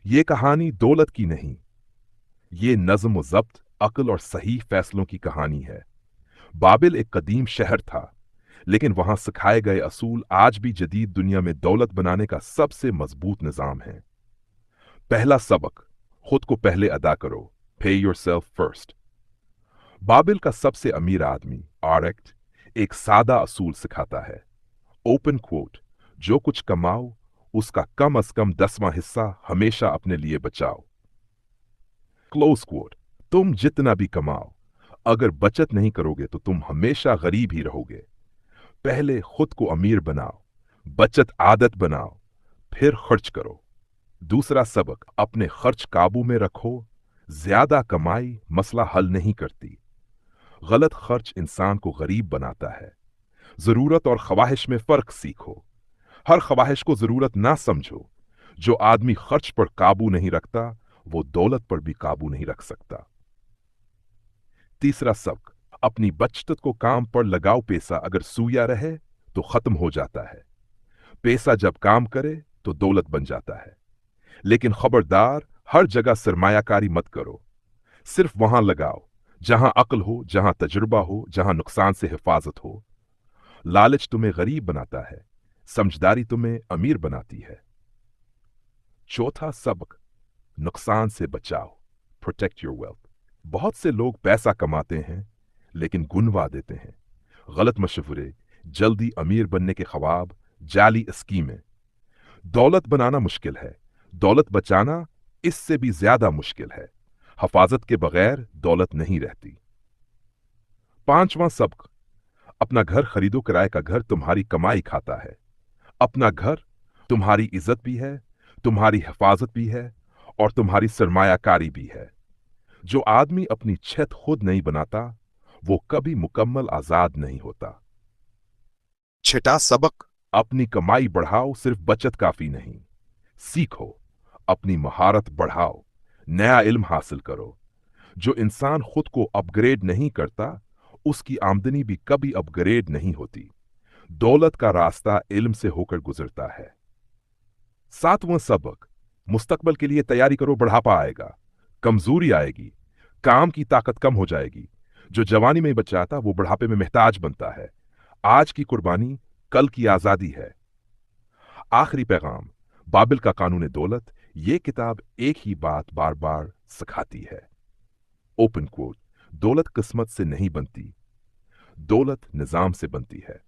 ये कहानी दौलत की नहीं, ये नज्म व ज़ब्त, अक्ल और सही फैसलों की कहानी है। बाबिल एक कदीम शहर था, लेकिन वहां सिखाए गए असूल आज भी जदीद दुनिया में दौलत बनाने का सबसे मजबूत निजाम है। पहला सबक, खुद को पहले अदा करो, पे योरसेल्फ फर्स्ट। बाबिल का सबसे अमीर आदमी आरेक्ट एक सादा असूल सिखाता है, ओपन क्वोट, जो कुछ कमाओ उसका कम अज कम 10वां हिस्सा हमेशा अपने लिए बचाओ। क्लोज क्वोट, तुम जितना भी कमाओ, अगर बचत नहीं करोगे तो तुम हमेशा गरीब ही रहोगे। पहले खुद को अमीर बनाओ, बचत आदत बनाओ, फिर खर्च करो। दूसरा सबक, अपने खर्च काबू में रखो। ज्यादा कमाई मसला हल नहीं करती, गलत खर्च इंसान को गरीब बनाता है। जरूरत और ख्वाहिश में फर्क सीखो, हर ख्वाहिश को जरूरत ना समझो। जो आदमी खर्च पर काबू नहीं रखता वो दौलत पर भी काबू नहीं रख सकता। तीसरा सबक, अपनी बचत को काम पर लगाओ। पैसा अगर सूया रहे तो खत्म हो जाता है, पैसा जब काम करे तो दौलत बन जाता है। लेकिन खबरदार, हर जगह सरमायाकारी मत करो। सिर्फ वहां लगाओ जहां अक्ल हो, जहां तजुर्बा हो, जहां नुकसान से हिफाजत हो। लालच तुम्हें गरीब बनाता है, समझदारी तुम्हें अमीर बनाती है। चौथा सबक, नुकसान से बचाओ, प्रोटेक्ट योर वेल्थ। बहुत से लोग पैसा कमाते हैं लेकिन गुनवा देते हैं। गलत मशवरे, जल्दी अमीर बनने के ख्वाब, जाली स्कीमें। दौलत बनाना मुश्किल है, दौलत बचाना इससे भी ज्यादा मुश्किल है। हिफाजत के बगैर दौलत नहीं रहती। पांचवां सबक, अपना घर खरीदो, किराए का घर तुम्हारी कमाई खाता है। अपना घर तुम्हारी इज्जत भी है, तुम्हारी हिफाजत भी है और तुम्हारी सरमायाकारी भी है। जो आदमी अपनी छत खुद नहीं बनाता वो कभी मुकम्मल आजाद नहीं होता। छठा सबक, अपनी कमाई बढ़ाओ, सिर्फ बचत काफी नहीं। सीखो, अपनी महारत बढ़ाओ, नया इल्म हासिल करो। जो इंसान खुद को अपग्रेड नहीं करता उसकी आमदनी भी कभी अपग्रेड नहीं होती। दौलत का रास्ता इल्म से होकर गुजरता है। सातवां सबक, मुस्तकबल के लिए तैयारी करो। बुढ़ापा आएगा, कमजोरी आएगी, काम की ताकत कम हो जाएगी। जो जवानी में बच जाता वो बुढ़ापे में मोहताज बनता है। आज की कुर्बानी कल की आजादी है। आखिरी पैगाम, बाबिल का कानून दौलत। ये किताब एक ही बात बार बार सिखाती है, ओपन कोट, दौलत किस्मत से नहीं बनती, दौलत निजाम से बनती है।